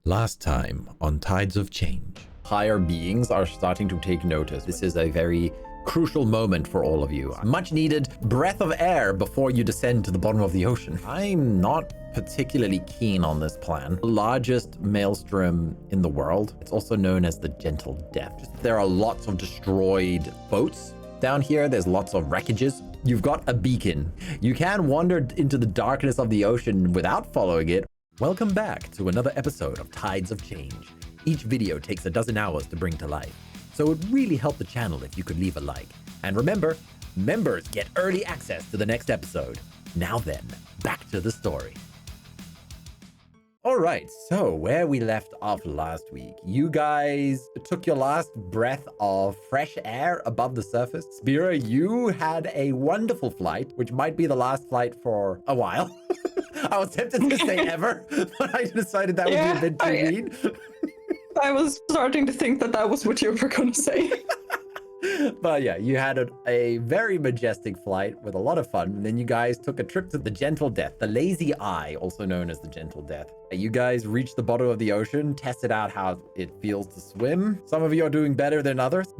Last time on Tides of Change. Higher beings are starting to take notice. This is a very crucial moment for all of you. Much needed breath of air before you descend to the bottom of the ocean. I'm not particularly keen on this plan. The largest maelstrom in the world. It's also known as the Gentle Death. There are lots of destroyed boats down here. There's lots of wreckages. You've got a beacon. You can wander into the darkness of the ocean without following it. Welcome back to another episode of Tides of Change. Each video takes a dozen hours to bring to life, so it would really help the channel if you could leave a like. And remember, members get early access to the next episode. Now then, back to the story. All right, so where we left off last week, you guys took your last breath of fresh air above the surface. Spira, you had a wonderful flight, which might be the last flight for a while. I was tempted to say ever, but I decided that would be a bit too mean. I was starting to think that was what you were going to say. But yeah, you had a very majestic flight with a lot of fun. And then you guys took a trip to the Gentle Death, the Lazy Eye, also known as the Gentle Death. You guys reached the bottom of the ocean, tested out how it feels to swim. Some of you are doing better than others.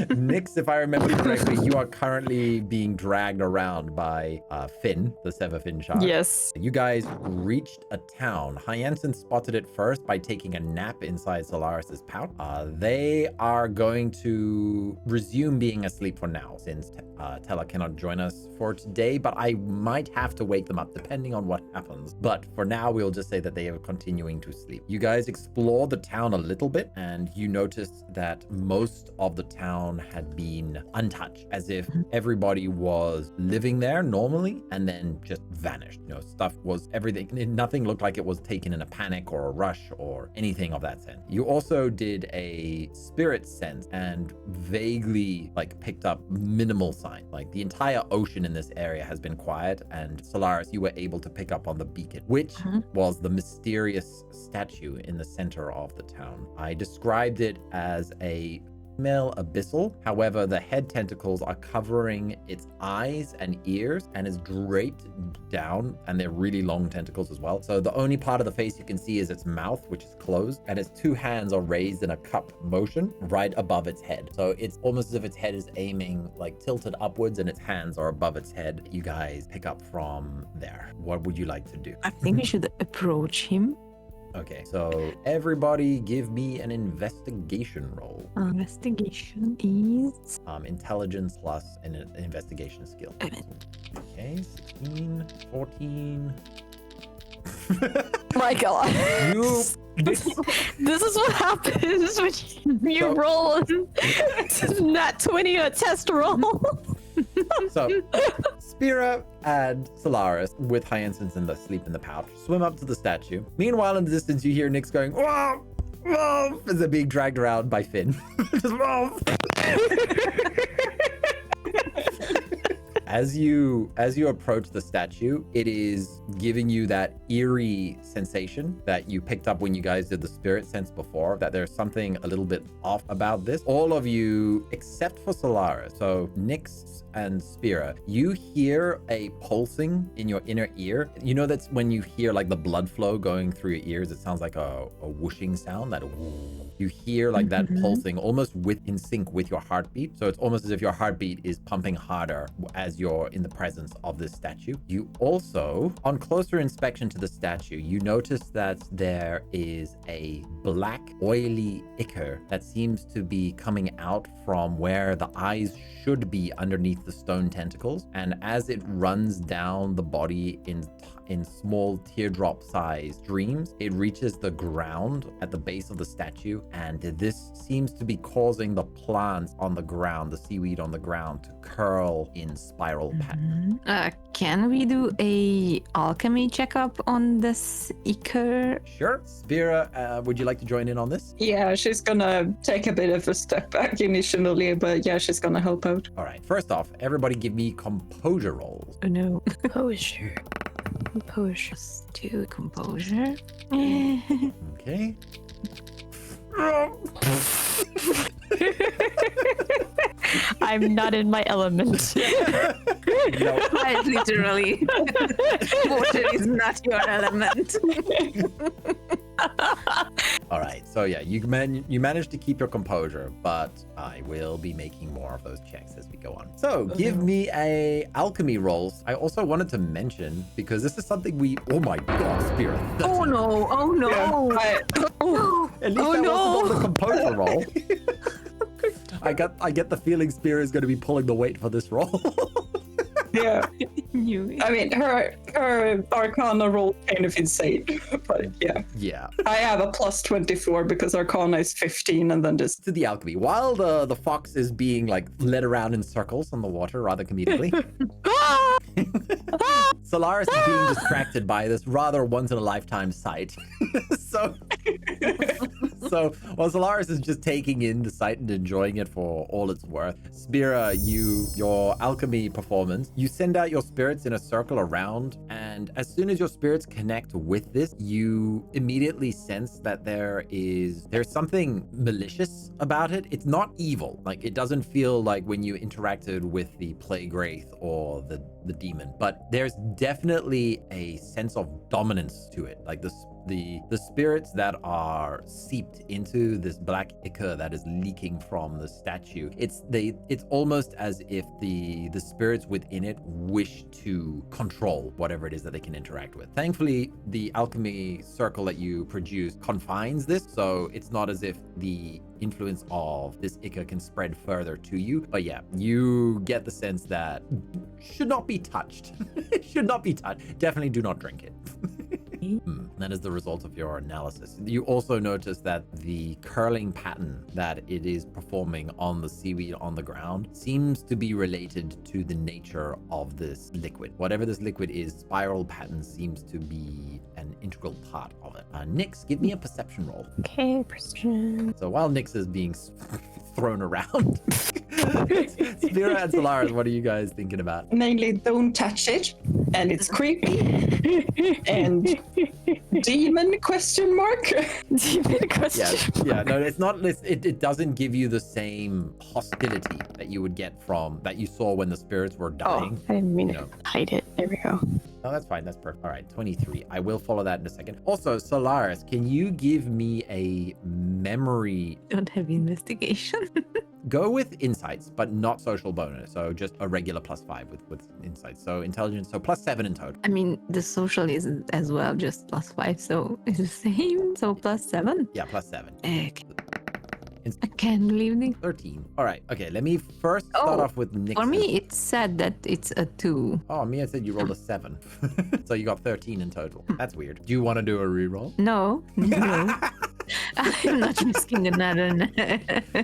Nix, if I remember correctly, you are currently being dragged around by Finn, the Severfin shark. Yes. You guys reached a town. Hyacinth spotted it first by taking a nap inside Solaris's pouch. They are going to resume being asleep for now, since Tella cannot join us for today, but I might have to wake them up depending on what happens. But for now, we'll just say that they are continuing to sleep. You guys explore the town a little bit, and you notice that most of the town had been untouched, as if everybody was living there normally and then just vanished. You know, stuff was everything. Nothing looked like it was taken in a panic or a rush or anything of that sense. You also did a spirit sense and vaguely picked up minimal sign. Like the entire ocean in this area has been quiet, and Solaris, you were able to pick up on the beacon, which was the mysterious statue in the center of the town. I described it as a female abyssal. However, the head tentacles are covering its eyes and ears and is draped down, and they're really long tentacles as well. So the only part of the face you can see is its mouth, which is closed, and its two hands are raised in a cup motion right above its head. So it's almost as if its head is aiming tilted upwards and its hands are above its head. You guys pick up from there. What would you like to do? I think we should approach him. Okay, so everybody give me an investigation roll. Investigation is... intelligence plus an investigation skill. Okay, 16, 14... My God. This is what happens when you roll not 20 a test roll. So, Spira and Solaris, with Hyacinth in the sleep in the pouch, swim up to the statue. Meanwhile, in the distance, you hear Nyx going, "Whoa, whoa," as they're being dragged around by Finn. Just whoa. As you approach the statue, it is giving you that eerie sensation that you picked up when you guys did the spirit sense before, that there's something a little bit off about this. All of you, except for Solaris, so Nyx and Spira, you hear a pulsing in your inner ear. You know that's when you hear the blood flow going through your ears, it sounds like a whooshing sound, that you hear that pulsing almost in sync with your heartbeat. So it's almost as if your heartbeat is pumping harder as you're in the presence of this statue. You also, on closer inspection to the statue, you notice that there is a black, oily ichor that seems to be coming out from where the eyes should be underneath the stone tentacles. And as it runs down the body in small teardrop-sized streams, it reaches the ground at the base of the statue, and this seems to be causing the plants on the ground, the seaweed on the ground, to curl in spiral patterns. Can we do a alchemy checkup on this ichor? Sure. Spira, would you like to join in on this? Yeah, she's gonna take a bit of a step back initially, but yeah, she's gonna help out. All right. First off, everybody give me composure rolls. Oh no. Composure. Composure. To composure. Okay. I'm not in my element. No. Quite literally. Water is not your element. So yeah, you managed to keep your composure, but I will be making more of those checks as we go on. So give me a alchemy rolls. I also wanted to mention, because this is something oh my god, Spira. Oh no! Oh no! Yeah, At least Oh, that no. wasn't on the composure roll. I get the feeling Spira is going to be pulling the weight for this roll. yeah. You. I mean, her Arcana roll kind of insane, but yeah. Yeah. I have a plus 24 because Arcana is 15, and then just To the alchemy. While the fox is being like led around in circles on the water rather comedically, Solaris is being distracted by this rather once in a lifetime sight. so while Solaris is just taking in the sight and enjoying it for all it's worth, Spira, your alchemy performance, you send out your spirits in a circle around, and as soon as your spirits connect with this, you immediately sense that there's something malicious about it. It's not evil. Like, it doesn't feel like when you interacted with the plague wraith or the demon, but there's definitely a sense of dominance to it. Like the spirits that are seeped into this black ichor that is leaking from the statue, it's almost as if the spirits within it wish to control whatever it is that they can interact with. Thankfully, the alchemy circle that you produce confines this, so it's not as if the influence of this ichor can spread further to you. But yeah, you get the sense that should not be touched. It should not be touched. Definitely do not drink it. That is the result of your analysis. You also notice that the curling pattern that it is performing on the seaweed on the ground seems to be related to the nature of this liquid. Whatever this liquid is, spiral pattern seems to be an integral part of it. Nyx, give me a perception roll. Okay, perception. So while Nyx is being thrown around, Spira and Solaris, what are you guys thinking about? mainly don't touch it, and it's creepy, and demon question mark. Demon question. Yeah, no, it's not. It doesn't give you the same hostility that you would get from that you saw when the spirits were dying. I didn't mean You to know. hide it. There we go. No, that's fine. That's perfect. All right, 23. I will follow that in a second. Also, Solaris, can you give me a memory? Don't have investigation. Go with insights, but not social bonus. So just a regular +5 with insights. So intelligence, so +7 in total. I mean, the social is as well, just +5, so it's the same. So +7. Yeah, +7. Okay. I can't believe it. 13. All right. Okay, let me first start Oh, off with Nick. For me, it said that it's a 2. Oh, me, I said you rolled a 7. So you got 13 in total. That's weird. Do you want to do a reroll? No. I'm not risking another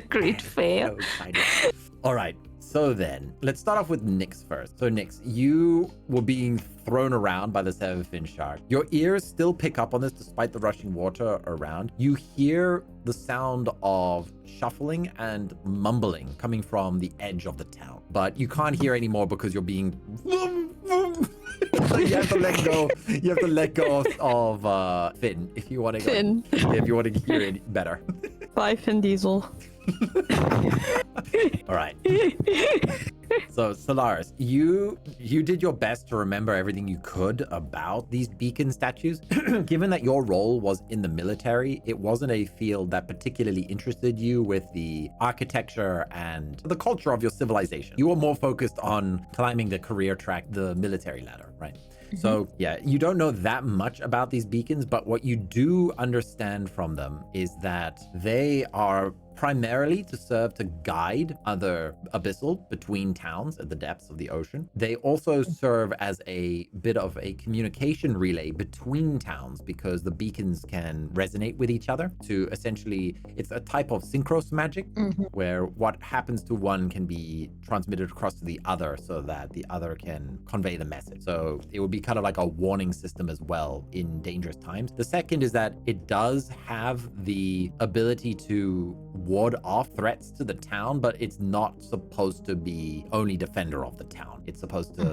great fail. Oh, kind of. All right. So then, let's start off with Nyx first. So Nyx, you were being thrown around by the seven-fin shark. Your ears still pick up on this despite the rushing water around. You hear the sound of shuffling and mumbling coming from the edge of the town, but you can't hear anymore because you're being so you have to let go. You have to let go of Finn if you want to. Finn. If you want to hear it better. Bye, Finn Diesel. All right. So Solaris, you did your best to remember everything you could about these beacon statues. Given that your role was in the military, it wasn't a field that particularly interested you with the architecture and the culture of your civilization. You were more focused on climbing the career track, the military ladder, right? So yeah, you don't know that much about these beacons, but what you do understand from them is that they are primarily to serve to guide other abyssal between towns at the depths of the ocean. They also serve as a bit of a communication relay between towns because the beacons can resonate with each other to essentially, it's a type of synchros magic where what happens to one can be transmitted across to the other so that the other can convey the message. So it would be kind of like a warning system as well in dangerous times. The second is that it does have the ability to ward off threats to the town, but it's not supposed to be only defender of the town. It's supposed to,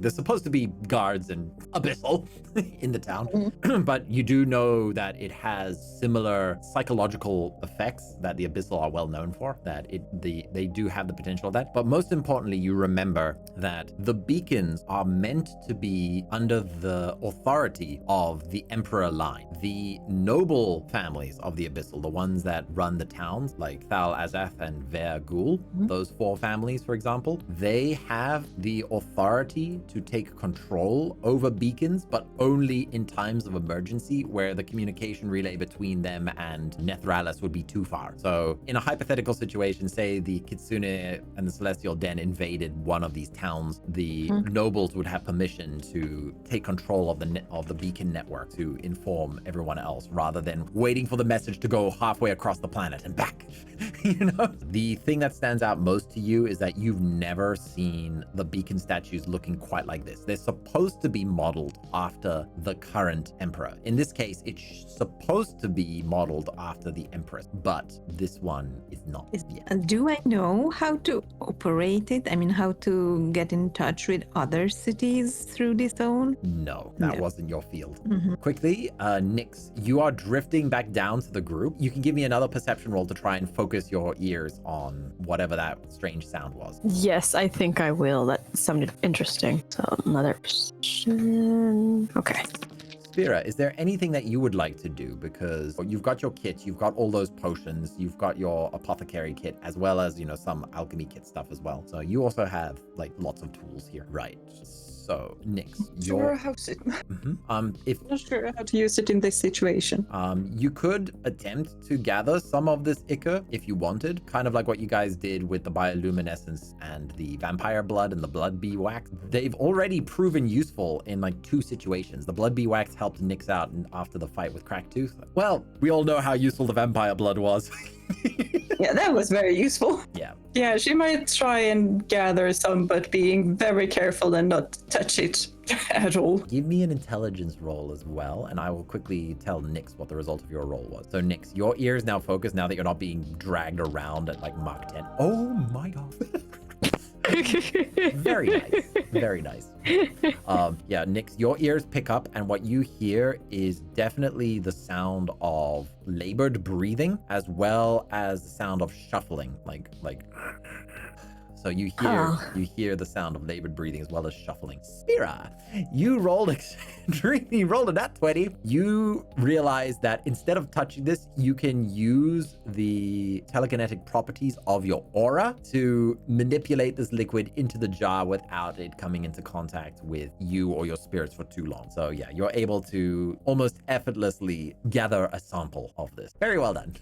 there's supposed to be guards and Abyssal in the town. But you do know that it has similar psychological effects that the Abyssal are well known for, that they do have the potential of that. But most importantly, you remember that the beacons are meant to be under the authority of the Emperor line. The noble families of the Abyssal, the ones that run the towns, like Thal Azath and Vaer'Ghul, those 4 families, for example, they have the authority to take control over beacons, but only in times of emergency where the communication relay between them and Nethralis would be too far. So in a hypothetical situation, say the Kitsune and the Celestial Den invaded one of these towns, the nobles would have permission to take control of the beacon network to inform everyone else, rather than waiting for the message to go halfway across the planet and back. The thing that stands out most to you is that you've never seen the beacon statues looking quite like this. They're supposed to be modeled after the current emperor. In this case, it's supposed to be modeled after the empress, but this one is not yet. Do I know how to operate it? I mean, how to get in touch with other cities through this zone? No, that wasn't your field. Quickly, Nyx, you are drifting back down to the group. You can give me another perception roll to try and focus your ears on whatever that strange sound was. Yes, I think I will. That sounded interesting. So another perception. Okay. Spira, is there anything that you would like to do? Because you've got your kits, you've got all those potions, you've got your apothecary kit, as well as, some alchemy kit stuff as well. So you also have lots of tools here. Right. So, Nyx, Sure, how to... Not sure how to use it in this situation. You could attempt to gather some of this ichor if you wanted, kind of like what you guys did with the bioluminescence and the vampire blood and the blood bee wax. They've already proven useful in 2 situations. The blood bee wax helped Nyx out after the fight with Cracktooth. Well, we all know how useful the vampire blood was. Yeah, that was very useful. Yeah, she might try and gather some, but being very careful and not touch it at all. Give me an intelligence roll as well, and I will quickly tell Nyx what the result of your roll was. So Nyx, your ear is now focused now that you're not being dragged around at Mach 10. Oh my god. Very nice. Very nice. Nyx, your ears pick up, and what you hear is definitely the sound of labored breathing, as well as the sound of shuffling, like So you hear the sound of labored breathing as well as shuffling. Spira, you rolled extremely, you rolled a nat 20. You realize that instead of touching this, you can use the telekinetic properties of your aura to manipulate this liquid into the jar without it coming into contact with you or your spirits for too long. So yeah, you're able to almost effortlessly gather a sample of this. Very well done.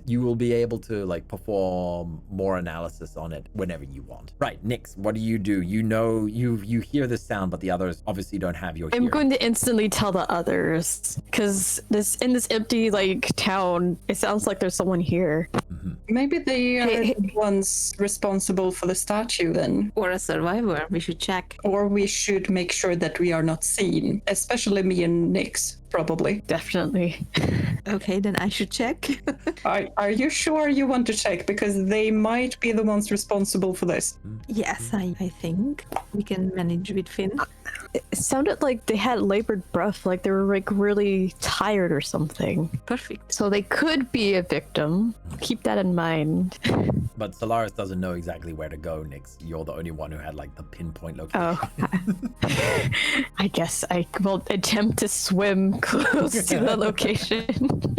You will be able to perform more analysis on it whenever you want. Right, Nyx, what do? You hear this sound, but the others obviously don't have your hearing. I'm going to instantly tell the others, because in this empty town, it sounds like there's someone here. Maybe they are the ones responsible for the statue then. Or a survivor, we should check. Or we should make sure that we are not seen, especially me and Nyx, probably. Definitely. Okay, then I should check. Are you sure you want to check? Because they might be the ones responsible for this. Yes, I think we can manage with Finn. It sounded like they had labored breath, like they were really tired or something. Perfect. So they could be a victim. Keep that in mind. But Solaris doesn't know exactly where to go, Nyx. You're the only one who had the pinpoint location. Oh. I guess I will attempt to swim close to the location.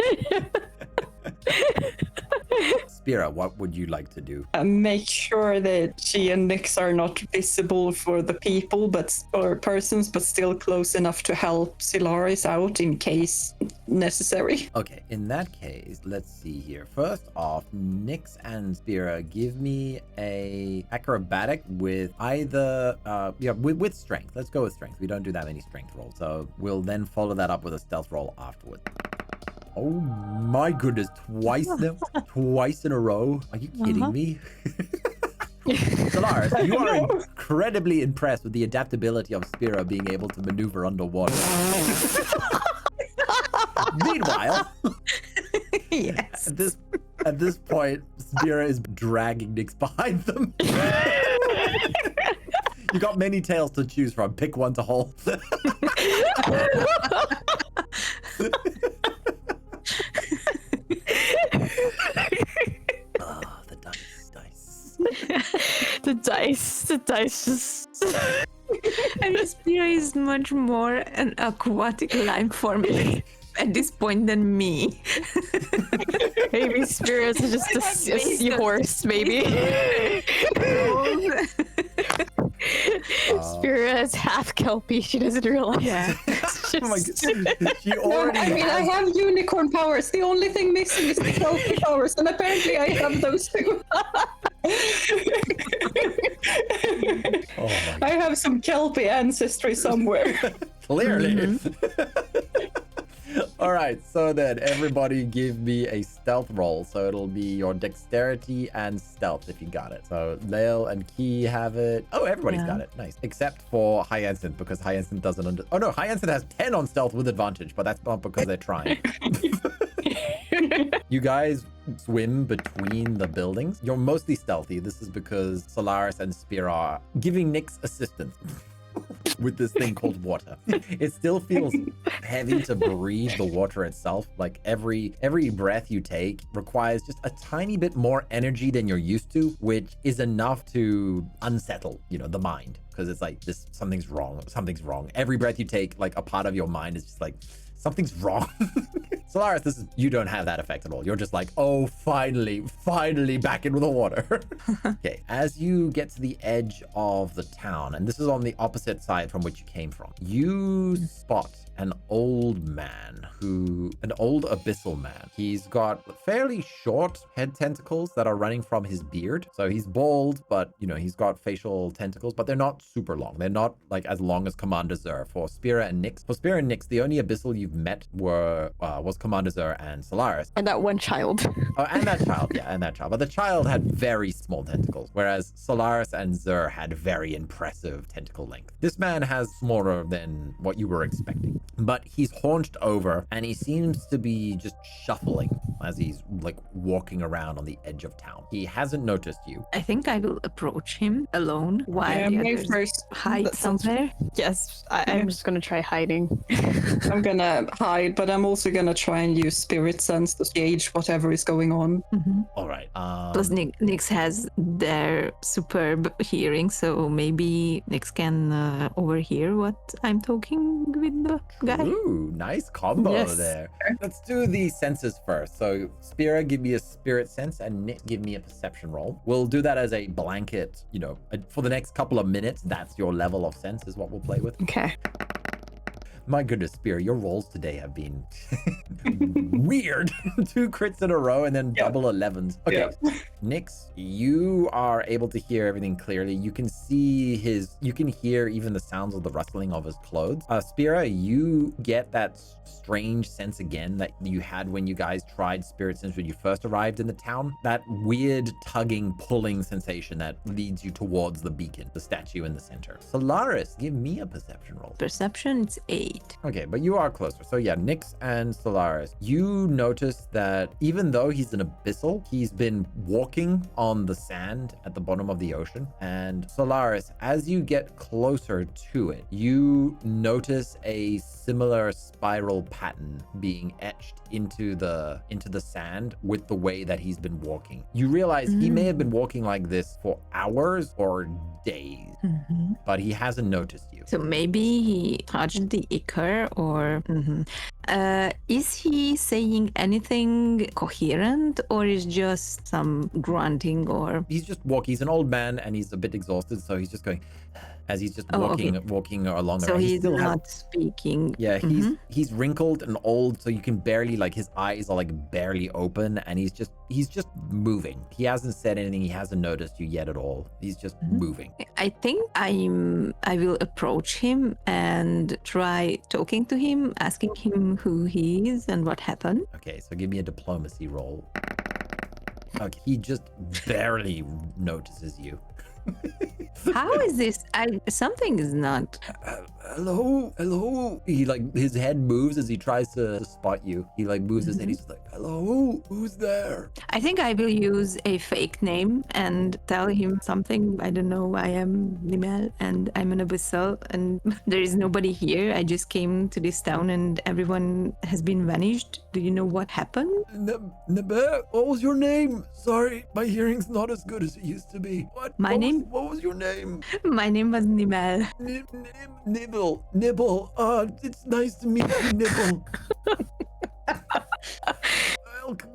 Spira, what would you like to do? Make sure that she and Nyx are not visible for the people, or persons, but still close enough to help Solaris out in case necessary. Okay, in that case, let's see here. First off, Nyx and Spira, give me a acrobatic with either with strength. Let's go with strength. We don't do that many strength rolls, so we'll then follow that up with a stealth roll afterwards. Oh my goodness, twice in a row. Are you kidding me? Solaris, you are incredibly impressed with the adaptability of Spira being able to maneuver underwater. Meanwhile, Yes. at this point, Spira is dragging Nyx behind them. You got many tails to choose from. Pick one to hold. Oh, the dice. The dice just... And Spira is much more an aquatic life form at this point than me. Maybe spirits are just a seahorse, maybe. Spira is half kelpie. She doesn't realize. Yeah. It's Oh my just- god. She No, already I mean, I has... have unicorn powers. The only thing missing is the kelpie powers, and apparently I have those too. Oh my I have some kelpie ancestry somewhere. Clearly. All right, so then everybody give me a stealth roll. So it'll be your dexterity and stealth if you got it. So Lael and Key have it. Oh, everybody's Yeah. got it. Nice. Except for Hyacinth, because Hyacinth doesn't Oh no, Hyacinth has 10 on stealth with advantage, but that's not because they're trying. You guys swim between the buildings. You're mostly stealthy. This is because Solaris and Spira are giving Nyx assistance with this thing called water. It still feels heavy to breathe the water itself. Like every breath you take requires just a tiny bit more energy than you're used to, which is enough to unsettle, the mind. Because it's like something's wrong. Every breath you take, like a part of your mind is just like, something's wrong. Solaris, you don't have that effect at all. You're just like, oh, finally back into the water. Okay, as you get to the edge of the town, and this is on the opposite side from which you came from, you spot an old abyssal man. He's got fairly short head tentacles that are running from his beard. So he's bald, but he's got facial tentacles, but they're not super long. They're not like as long as Commander Zur. For Spira and Nyx, the only abyssal you've met was Commander Zur and Solaris. And that one child. Oh, and that child, But the child had very small tentacles, whereas Solaris and Zur had very impressive tentacle length. This man has smaller than what you were expecting, but he's haunched over and he seems to be just shuffling as he's like walking around on the edge of town. He hasn't noticed you. I think I will approach him alone while Yeah, the me others first. hide That sounds- somewhere. Yes, I'm just gonna try hiding. I'm gonna hide, but I'm also gonna try and use spirit sense to gauge whatever is going on. All right. Plus, Nyx has their superb hearing, so maybe Nyx can overhear what I'm talking with the guy. Ooh, nice combo Yes. there. Let's do the senses first. So Spira, give me a spirit sense, and Nick, give me a perception roll. We'll do that as a blanket, for the next couple of minutes. That's your level of sense is what we'll play with. Okay. My goodness, Spira, your rolls today have been weird. 2 crits in a row and then double 11s. Okay, Nyx, you are able to hear everything clearly. You can hear even the sounds of the rustling of his clothes. Spira, you get that strange sense again that you had when you guys tried spirit sense when you first arrived in the town. That weird tugging, pulling sensation that leads you towards the beacon, the statue in the center. Solaris, give me a perception roll. Perception, it's 8. Okay, but you are closer. So yeah, Nyx and Solaris, you notice that even though he's an abyssal, he's been walking on the sand at the bottom of the ocean. And Solaris, as you get closer to it, you notice a similar spiral pattern being etched into the sand with the way that he's been walking. You realize he may have been walking like this for hours or days, but he hasn't noticed you. So maybe he touched the ichor, or is he saying anything coherent, or is just some grunting, or He's just walking. He's an old man and he's a bit exhausted, so he's just going as he's just walking along the so road. He he's still has- not speaking? Yeah, he's wrinkled and old, so you can barely, like, his eyes are like barely open, and he's just moving. He hasn't said anything. He hasn't noticed you yet at all. He's just moving. I think I will approach him and try talking to him, asking him who he is and what happened. Okay, so give me a diplomacy roll. Okay, he just barely notices you. How is this? Something is not. Hello. He like his head moves as he tries to spot you. He like moves his head. He's just like, hello, who's there? I think I will use a fake name and tell him something. I don't know. I am Nimel and I'm an Abyssal and there is nobody here. I just came to this town and everyone has been vanished. Do you know what happened? Nebe, what was your name? Sorry, my hearing's not as good as it used to be. What What was your name? My name was Nimel. Nibble. It's nice to meet you, Nibble.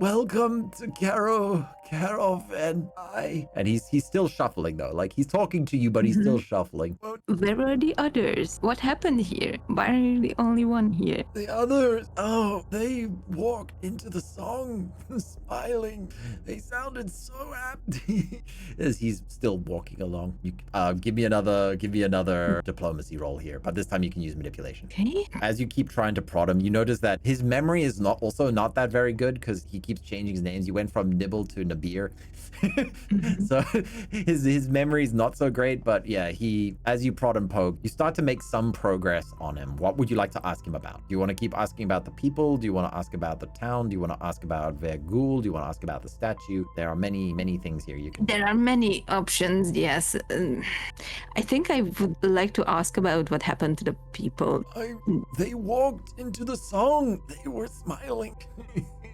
Welcome to Karov and I. And he's still shuffling though. Like he's talking to you, but he's still shuffling. Where are the others? What happened here? Why are you the only one here? The others, they walked into the song smiling. They sounded so happy. As he's still walking along. You give me another diplomacy roll here, but this time you can use manipulation. Okay. As you keep trying to prod him, you notice that his memory is not that very good because he keeps changing his names. You went from Nibble to Nabir. So his memory is not so great, but yeah, as you prod and poke, you start to make some progress on him. What would you like to ask him about? Do you want to keep asking about the people? Do you want to ask about the town? Do you want to ask about Vaer'Ghul? Do you want to ask about the statue? There are many things here you can. There are many options, yes. I think I would like to ask about what happened to the people. They walked into the song. They were smiling.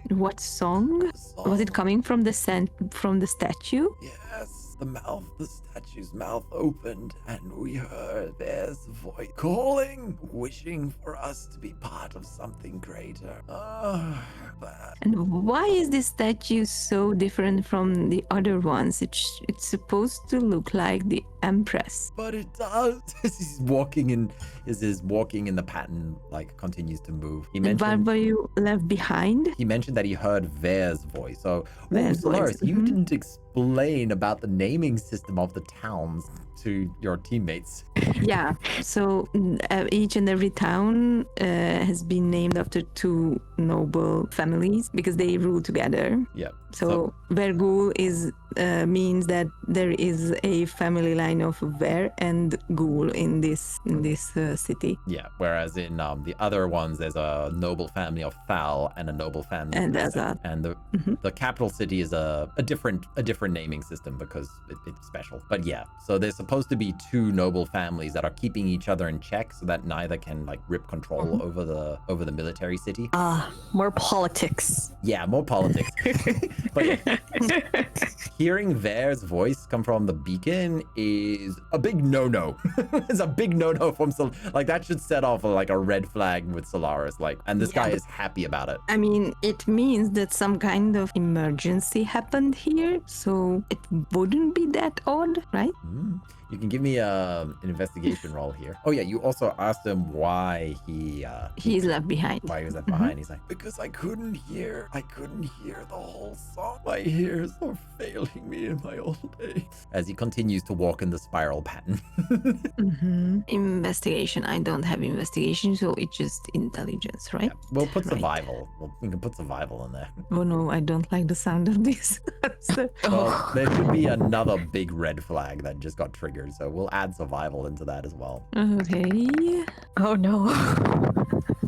What song? Was it coming from the statue? Yes, the statue's mouth opened, and we heard there's a voice calling, wishing for us to be part of something greater. And why is this statue so different from the other ones? It's supposed to look like the Empress. But it does. He's walking in the pattern, like continues to move. He And why mentioned were you left behind? he mentioned that he heard Vaer's voice. So, Vaer's voice, Solaris, you mhm. didn't explain about the naming system of the towns to your teammates. Yeah, so each and every town has been named after two noble families because they rule together. Yeah. So Vaer'Ghul means that there is a family line of Vaer and Ghul in this city. Yeah. Whereas in the other ones, there's a noble family of Thal and a noble family And of Azad. And the capital city is a different naming system because it's special. But yeah, so there's supposed to be two noble families that are keeping each other in check so that neither can like rip control over the military city. More politics. Yeah, more politics. But yeah. Hearing Vaer's voice come from the beacon is a big no-no. It's a big no-no from like that should set off like a red flag with Solaris. Like, and this guy is happy about it. I mean, it means that some kind of emergency happened here, so it wouldn't be that odd, right? You can give me an investigation roll here. Oh yeah, you also asked him why He's left behind. why he was left behind. He's like, Because I couldn't hear the whole song. My ears are failing me in my old age. as he continues to walk in the spiral pattern. Investigation. I don't have investigation, so it's just intelligence, right? Yeah, we'll put Right. survival. We can put survival in there. Oh no, I don't like the sound of this. Well, there should be another big red flag that just got triggered, so we'll add survival into that as well. Okay. Oh no.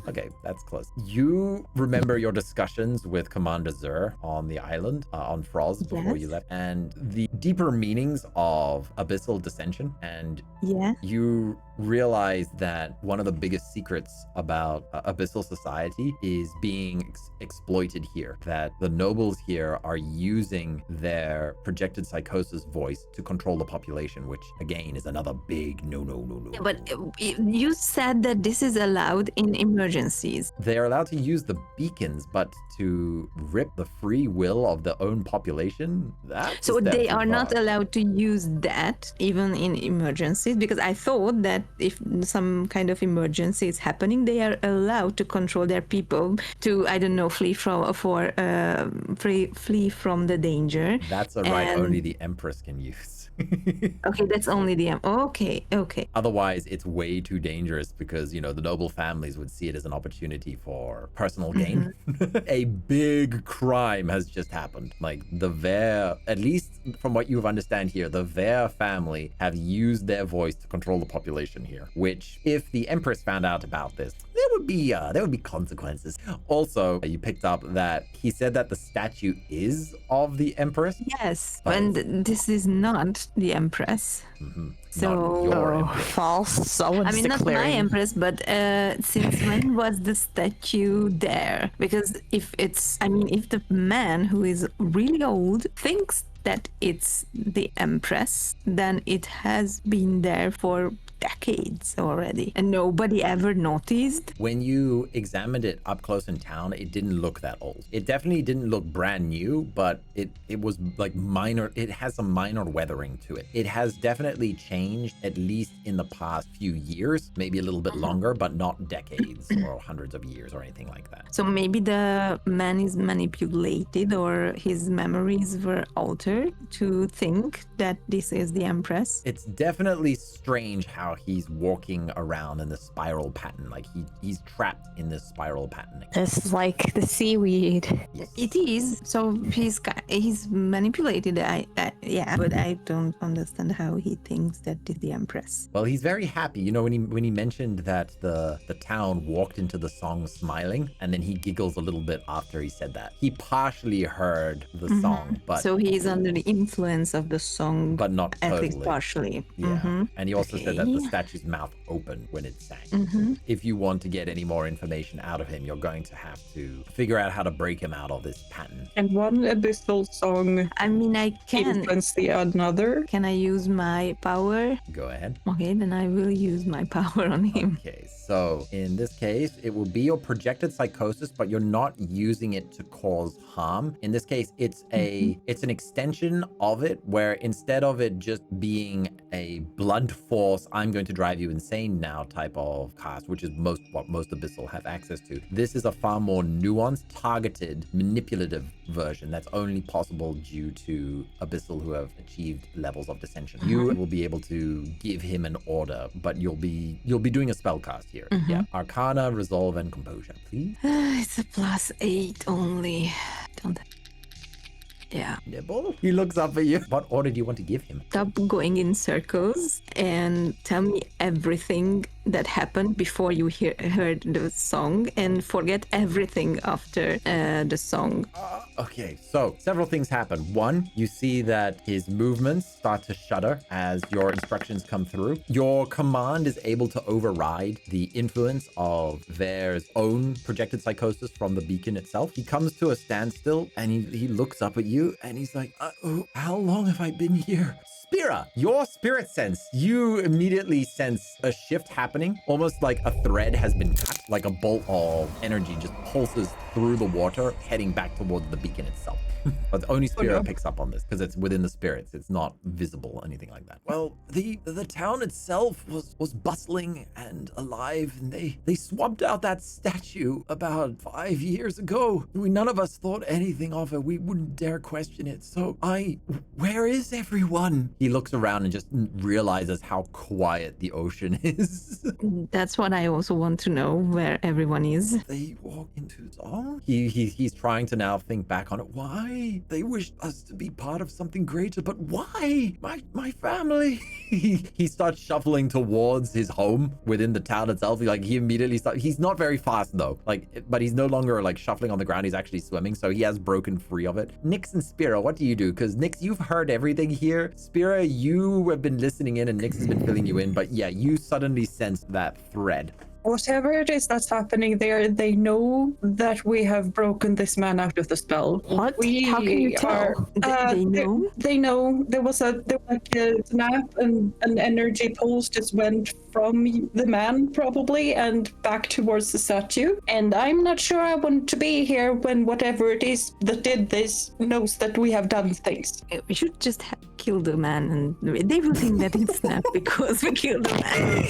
Okay, that's close. You remember your discussions with Commander Zur on the island, on Froz, before you Yes. left, and the deeper meanings of abyssal dissension, and Yeah. you realize that one of the biggest secrets about abyssal society is being exploited here, that the nobles here are using their projected psychosis voice to control the population, which again is another big no. But you said that this is allowed in emergencies. They're allowed to use the beacons, but to rip the free will of their own population, that's a So step they too are not far. allowed to use that even in emergencies, because I thought that if some kind of emergency is happening, they are allowed to control their people to, I don't know, flee from the danger. That's a right And- only the Empress can use. Okay, that's only the okay. Otherwise, it's way too dangerous because, you know, the noble families would see it as an opportunity for personal gain. A big crime has just happened. Like the Vaer, at least from what you understand here, the Vaer family have used their voice to control the population here, which if the Empress found out about this, there would be consequences. Also, you picked up that he said that the statue is of the Empress. Yes, But and this is not the Empress. So- Not your Oh, Empress. false. Someone's I mean, not my declaring. Empress, but since when was the statue there? Because if the man who is really old thinks that it's the Empress, then it has been there for decades already, and nobody ever noticed. When you examined it up close in town, it didn't look that old. It definitely didn't look brand new, but it was like minor. It has some minor weathering to it. It has definitely changed, at least in the past few years, maybe a little bit longer, but not decades or hundreds of years or anything like that. So maybe the man is manipulated, or his memories were altered to think that this is the Empress. It's definitely strange how he's walking around in the spiral pattern. Like he's trapped in this spiral pattern. It's like the seaweed. Yes. It is. So he's manipulated. Yeah, but I don't understand how he thinks that is the Empress. Well, he's very happy. You know, when he mentioned that the town walked into the song smiling, and then he giggles a little bit after he said that. He partially heard the song, but So he is under the influence of the song, but not at least totally. partially. Yeah. And he also said that the Okay. statue's mouth opened when it sang. If you want to get any more information out of him, you're going to have to figure out how to break him out of this pattern. And one abyssal song I mean, I can. influence the another. Can I use my power? Go ahead. Okay, then I will use my power on him. Okay, so in this case, it will be your projected psychosis, but you're not using it to cause harm. In this case, it's an extension of it, where instead of it just being a blunt force, I'm going to drive you insane now type of cast, which is what most Abyssal have access to. This is a far more nuanced, targeted, manipulative version that's only possible due to Abyssal who have achieved levels of dissension. You will be able to give him an order, but you'll be doing a spell cast here. Yeah. Arcana, Resolve, and Composure, please. It's a +8 only. Don't. Yeah. Nibble. He looks up at you. What order do you want to give him? Stop going in circles and tell me everything that happened before you heard the song, and forget everything after the song. Okay, so several things happen. One, you see that his movements start to shudder as your instructions come through. Your command is able to override the influence of Vaer's own projected psychosis from the beacon itself. He comes to a standstill and he looks up at you and he's like, how long have I been here? Spira, your spirit sense, you immediately sense a shift happening, almost like a thread has been cut, like a bolt of energy just pulses through the water, heading back towards the beacon itself. But only Spira picks up on this because it's within the spirits. It's not visible or anything like that. Well, the town itself was bustling and alive, and they swamped out that statue about 5 years ago. None of us thought anything of it. We wouldn't dare question it. So where is everyone? He looks around and just realizes how quiet the ocean is. That's what I also want to know, where everyone is. They walk into song? He's trying to now think back on it. Why? They wished us to be part of something greater, but why? My family. He starts shuffling towards his home within the town itself. He immediately starts. He's not very fast though. But he's no longer shuffling on the ground. He's actually swimming, so he has broken free of it. Nyx and Spira, what do you do? Because Nyx, you've heard everything here. Spira, you have been listening in, and Nyx has been filling you in. But yeah, you suddenly sense that thread. whatever it is that's happening there, they know that we have broken this man out of the spell. What? How can you tell? They know? They know there was a snap, and an energy pulse just went from the man probably and back towards the statue. And I'm not sure I want to be here when whatever it is that did this knows that we have done things. We should just kill the man, and they will think that it's Snap because we killed the man.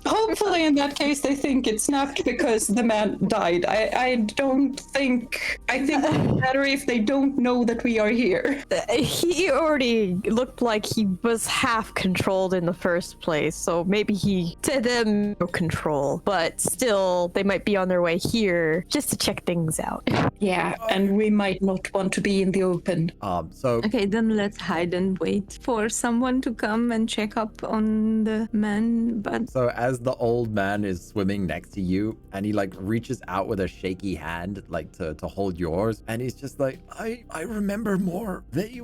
Hopefully, in that case, they think it snapped because the man died. I don't think. I think it's better if they don't know that we are here. He already looked like he was half controlled in the first place, so maybe he to them no control, but still they might be on their way here just to check things out. Yeah, and we might not want to be in the open. So Okay, then let's hide and wait for someone to come and check up on the man. But So as the old man is swimming next to you, and he like reaches out with a shaky hand, like to hold yours, and he's just like, I remember more. They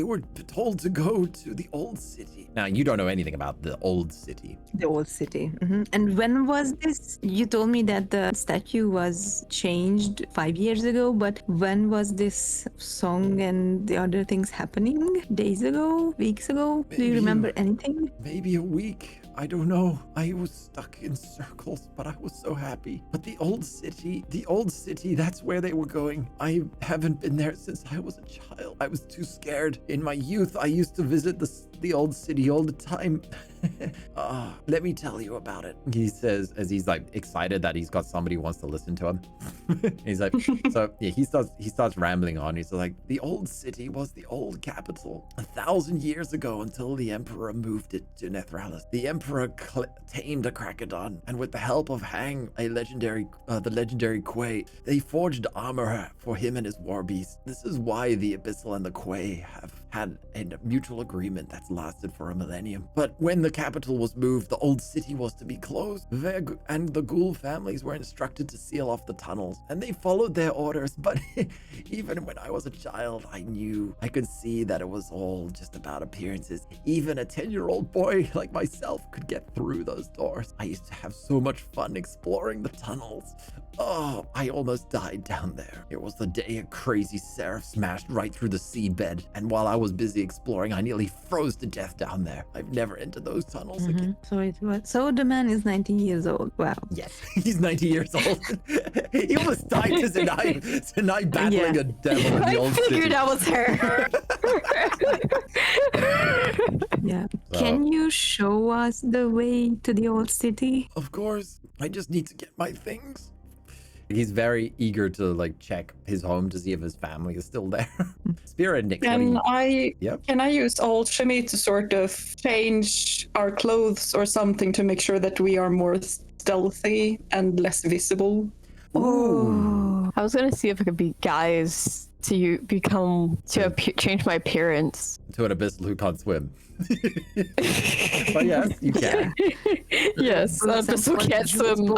were told to go to the old city. now you don't know anything about the old city. the old city. And when was this? You told me that the statue was changed 5 years ago, but when was this song and the other things happening? Days ago? Weeks ago? Do you Maybe- remember anything? Maybe a week. I don't know. I was stuck in circles, but I was so happy. But the old city, that's where they were going. I haven't been there since I was a child. I was too scared. In my youth, I used to visit the old city all the time. Let me tell you about it. He says as he's like excited that he's got somebody who wants to listen to him. He's like, so yeah, he starts rambling on. He's like, The old city was the old capital 1,000 years ago until the Emperor moved it to Nethralis. The Emperor tamed a Krakadon, and with the help of Hang, the legendary Quay, they forged armor for him and his war beast. This is why the Abyssal and the Quay have had a mutual agreement that's lasted for a millennium. But when the capital was moved, the old city was to be closed. Vaer'Ghul and the Ghoul families were instructed to seal off the tunnels, and they followed their orders. But even when I was a child, I could see that it was all just about appearances. Even a 10-year-old boy like myself could get through those doors. I used to have so much fun exploring the tunnels. Oh, I almost died down there. It was the day a crazy seraph smashed right through the seabed, and while I was busy exploring, I nearly froze to death down there. I've never entered those tunnels again. So the man is 90 years old. Wow. yes, he's 90 years old. He almost died to Sinai battling Yeah. a devil in the I old figured city. that was her. Yeah. So- Can you show us the way to the old city? Of course, I just need to get my things. He's very eager to like check his home to see if his family is still there. Spira and Nick, what do Can you- Yep. can I use alchemy to sort of change our clothes or something to make sure that we are more stealthy and less visible? Oh. I was gonna see if I could be guys to change my appearance. to an abyssal who can't swim. But yes, you can. Yes, Abyssal can't swim.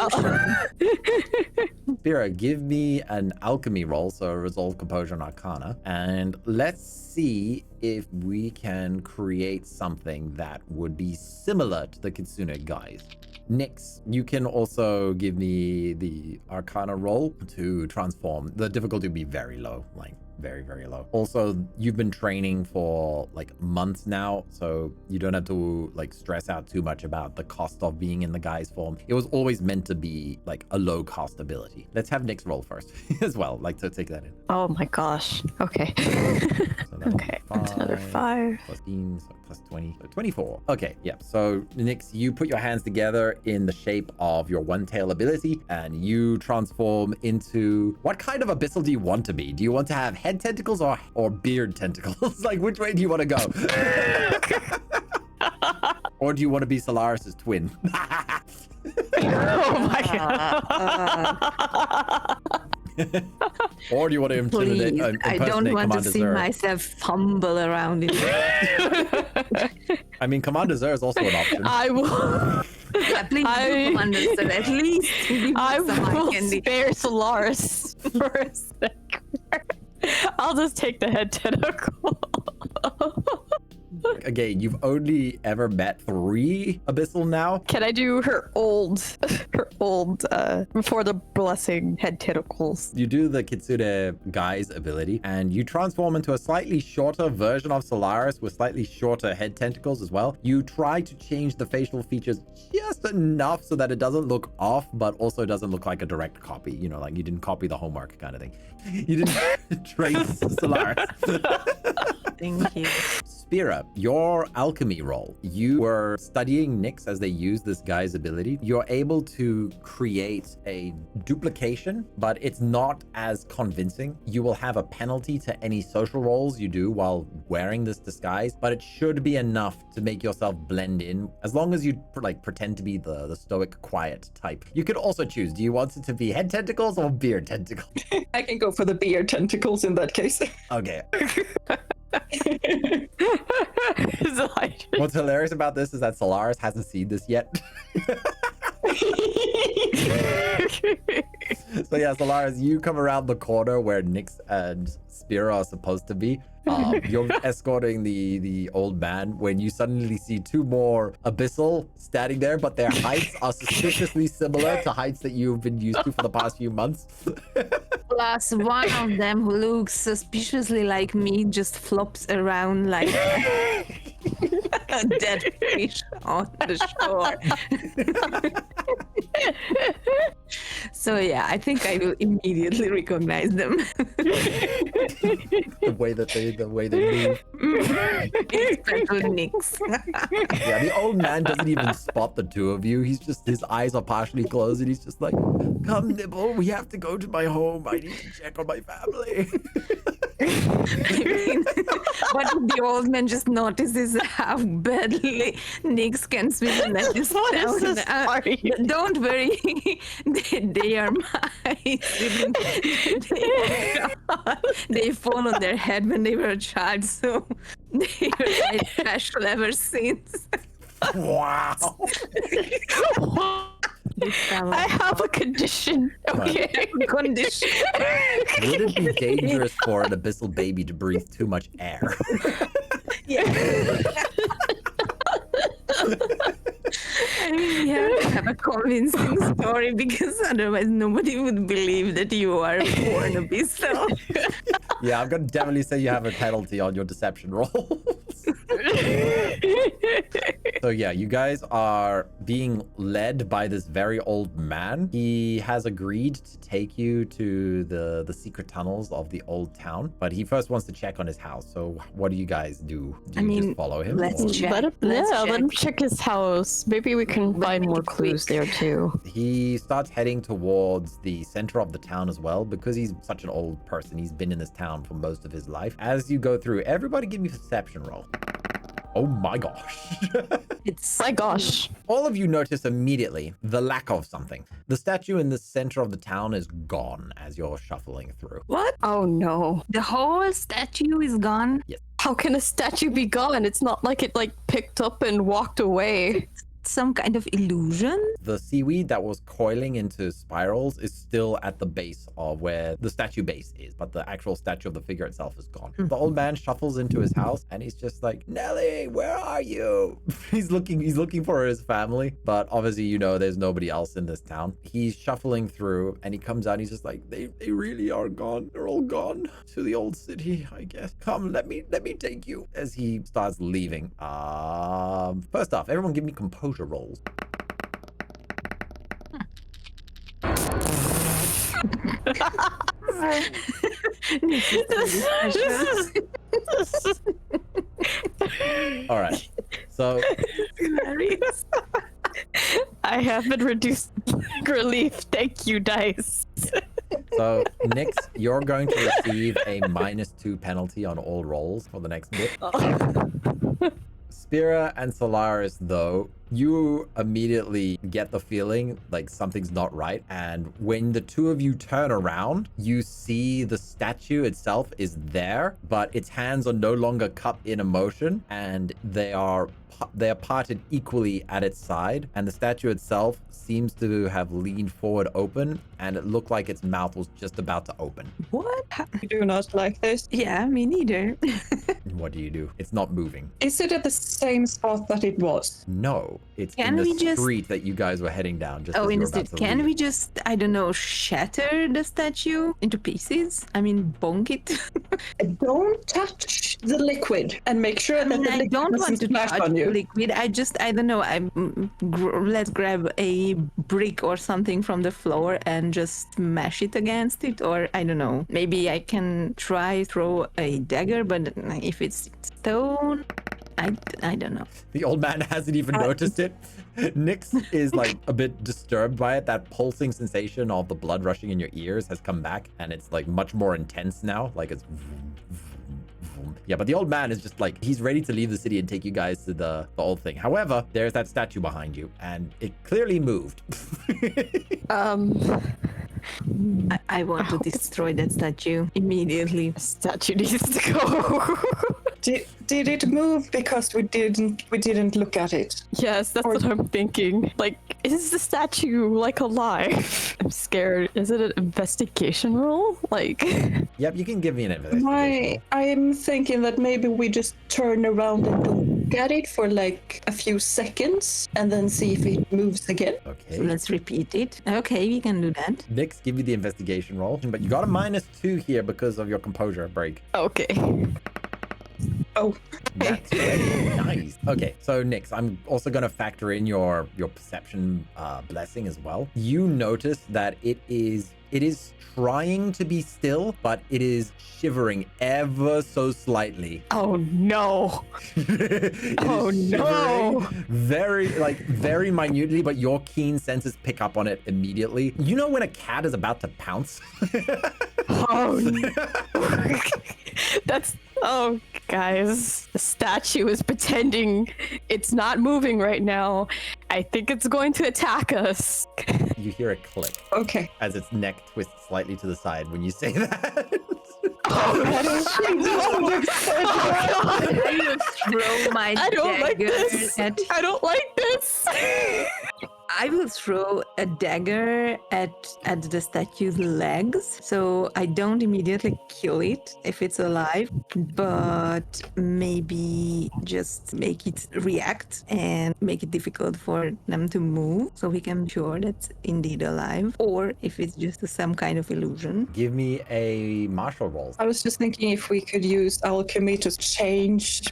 Spira, give me an alchemy roll, so resolve, composure, and arcana, and let's see if we can create something that would be similar to the Kitsune guys. Nyx, you can also give me the arcana roll to transform. The difficulty would be very low, like very, very low. Also, you've been training for like months now, so you don't have to like stress out too much about the cost of being in the guy's form. It was always meant to be like a low cost ability. Let's have Nyx roll first as well, like to take that in. Oh my gosh. Okay. So that's Okay, that's another 5. plus 15, so plus 20, so 24. Okay, yeah. So Nyx, you put your hands together in the shape of your one-tail ability, and you transform into what kind of abyssal do you want to be? Do you want to have head tentacles or beard tentacles? Like, which way do you want to go? Or do you want to be Solaris's twin? Oh my god. Or do you want to Please, impersonate I don't want to Commander see Zer? myself fumble around in I mean, Commander Zer is also an option. I will. Yeah, please do Commander Zer, at least. give I us some eye will candy. spare Solaris for a sec. I'll just take the head tentacle. Again, you've only ever met 3 Abyssal now. Can I do her old, before the blessing head tentacles? You do the Kitsune Guy's ability, and you transform into a slightly shorter version of Solaris with slightly shorter head tentacles as well. You try to change the facial features just enough so that it doesn't look off, but also doesn't look like a direct copy. You know, like you didn't copy the homework kind of thing. You didn't trace Solaris. Thank you. Spira, your alchemy roll. You were studying Nyx as they use this guy's ability. You're able to create a duplication, but it's not as convincing. You will have a penalty to any social roles you do while wearing this disguise, but it should be enough to make yourself blend in, as long as you pretend to be the stoic, quiet type. You could also choose, do you want it to be head tentacles or beard tentacles? I can go for the beard tentacles in that case. Okay. It's like- What's hilarious about this is that Solaris hasn't seen this yet. So yeah, Solaris, you come around the corner where Nyx and Spira are supposed to be. You're escorting the old man when you suddenly see 2 more Abyssal standing there, but their heights are suspiciously similar to heights that you've been used to for the past few months. Plus, one of them who looks suspiciously like me just flops around like a dead fish on the shore. So yeah, I think I will immediately recognize them. the way they move. Especially Nyx. Yeah, the old man doesn't even spot the 2 of you. He's just, his eyes are partially closed and he's just like, come Nibble, we have to go to my home. I need to check on my family. I mean, what the old man just notices how badly Nyx can swim and then just What is this party? don't worry, they are mice. They fall on their head when they were a child, so they were quite special ever since. Wow. I have a condition. Okay. Condition. Would it be dangerous for an abyssal baby to breathe too much air? I mean, you have to have a convincing story because otherwise nobody would believe that you are born abyssal. Yeah, I'm gonna definitely say you have a penalty on your deception rolls. So yeah, you guys are being led by this very old man. He has agreed to take you to the secret tunnels of the old town, but he first wants to check on his house. So what do you guys do? Do you just follow him? let's or- check. Let him check his house. Maybe we can find more clues there too. He starts heading towards the center of the town as well because he's such an old person. He's been in this town for most of his life. As you go through, everybody give me a perception roll. Oh my gosh. My gosh. All of you notice immediately the lack of something. The statue in the center of the town is gone as you're shuffling through. What? Oh no. The whole statue is gone? How can a statue be gone? It's not like it picked up and walked away. Some kind of illusion? The seaweed that was coiling into spirals is still at the base of where the statue base is, but the actual statue of the figure itself is gone. The old man shuffles into his house and he's just like, Nelly, where are you? He's looking for his family, but obviously, you know, there's nobody else in this town. He's shuffling through and he comes out and he's just like, they really are gone. They're all gone to the old city, I guess. Come, let me take you. As he starts leaving. First off, everyone give me composure rolls. All right. So I have been reduced relief. Thank you, dice. So, Nyx, you're going to receive a -2 penalty on all rolls for the next bit. Spira and Solaris, though, you immediately get the feeling like something's not right. And when the 2 of you turn around, you see the statue itself is there, but its hands are no longer cupped in a motion, and they are parted equally at its side, and the statue itself seems to have leaned forward open, and it looked like its mouth was just about to open. What? I do not like this. Yeah, me neither. What do you do? It's not moving. Is it at the same spot that it was? No, it's Can in we the just- street that you guys were heading down. Just Oh, as you were instead, about to can leave. we just, I don't know, shatter the statue into pieces? I mean, bonk it? Don't touch the liquid and make sure that the I liquid don't doesn't want to splash touch on you. liquid. I don't know. Let's grab a brick or something from the floor and just smash it against it. Or I don't know. Maybe I can try throw a dagger, but if it's stone, I don't know. The old man hasn't even noticed it. Nix is like a bit disturbed by it. That pulsing sensation of the blood rushing in your ears has come back, and it's like much more intense now. Like it's yeah, but the old man is just like, he's ready to leave the city and take you guys to the old thing. However, there's that statue behind you, and it clearly moved. I want to destroy that statue immediately. Statue needs to go. Did it move because we didn't look at it? Yes, that's what I'm thinking. Like, is the statue like alive? I'm scared. Is it an investigation roll? Like, Yep, you can give me an investigation. I'm thinking that maybe we just turn around and look at it for like a few seconds and then see if it moves again. So Okay. let's repeat it. Okay, we can do that. Nix, give you the investigation roll, but you got a -2 here because of your composure break. okay. Oh, That's great. Nice. Okay, so Nix, I'm also going to factor in your perception blessing as well. You notice that it is trying to be still, but it is shivering ever so slightly. Oh no. It Oh, is no. shivering very minutely, but your keen senses pick up on it immediately. You know when a cat is about to pounce? Oh no. Oh, guys, the statue is pretending it's not moving right now. I think it's going to attack us. You hear a click okay. as its neck twists slightly to the side when you say that. That is I will throw my I don't like dagger this. at I don't like this. I will throw a dagger at the statue's legs, so I don't immediately kill it if it's alive, but maybe just make it react and make it difficult for them to move, so we can be sure that's indeed alive, or if it's just some kind of illusion. Give me a martial roll. I was just thinking if we could use alchemy to change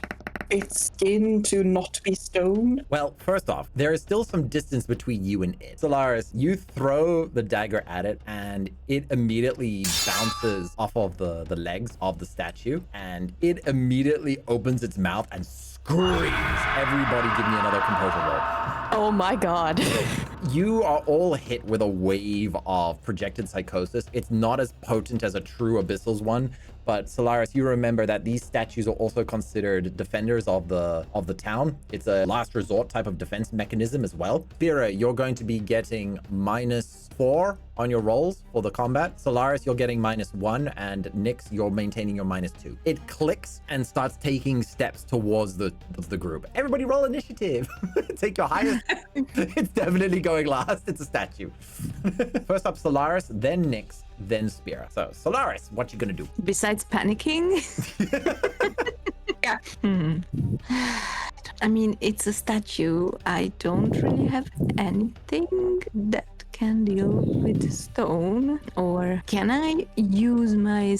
its skin to not be stone. Well, first off, there is still some distance between you and it. Solaris, you throw the dagger at it and it immediately bounces off of the legs of the statue and it immediately opens its mouth and screams. Everybody give me another composure roll. Oh my god. You are all hit with a wave of projected psychosis. It's not as potent as a true Abyssal's one, but Solaris, you remember that these statues are also considered defenders of the town. It's a last resort type of defense mechanism as well. Spira, you're going to be getting -4 on your rolls for the combat. Solaris, you're getting -1, and Nix, you're maintaining your -2. It clicks and starts taking steps towards the group. Everybody roll initiative. Take your highest. It's definitely going last. It's a statue. First up, Solaris, then Nix, then Spira. So, Solaris, what you gonna do? Besides panicking? Yeah. I mean, it's a statue. I don't really have anything that can deal with stone. Or can I use my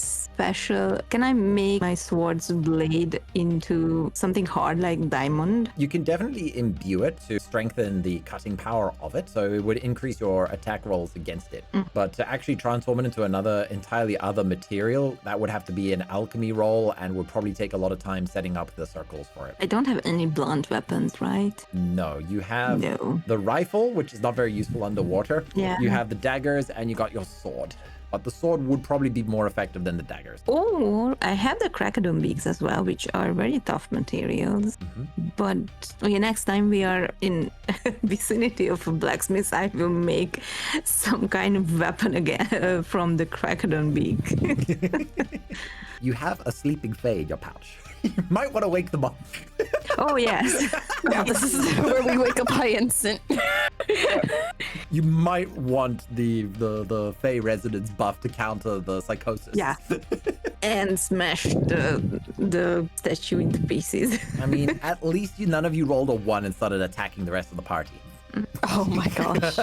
can I make my sword's blade into something hard like diamond? You can definitely imbue it to strengthen the cutting power of it, so it would increase your attack rolls against it. But to actually transform it into another entirely other material, that would have to be an alchemy roll and would probably take a lot of time setting up the circles for it. I don't have any blunt weapons, right? No, you have No. the rifle, which is not very useful underwater. Yeah. You have the daggers and you got your sword. But the sword would probably be more effective than the daggers. Or I have the crocodile beaks as well, which are very tough materials. But okay, next time we are in vicinity of a blacksmith, I will make some kind of weapon again from the crocodile beak. You have a sleeping Fae in your pouch. You might want to wake them up. Oh yes. Yeah, this is where we wake up Hyacinth. You might want the Fae resonance buff to counter the psychosis. Yeah. And smash the statue into pieces. I mean, at least none of you rolled a 1 and started attacking the rest of the party. Oh my gosh.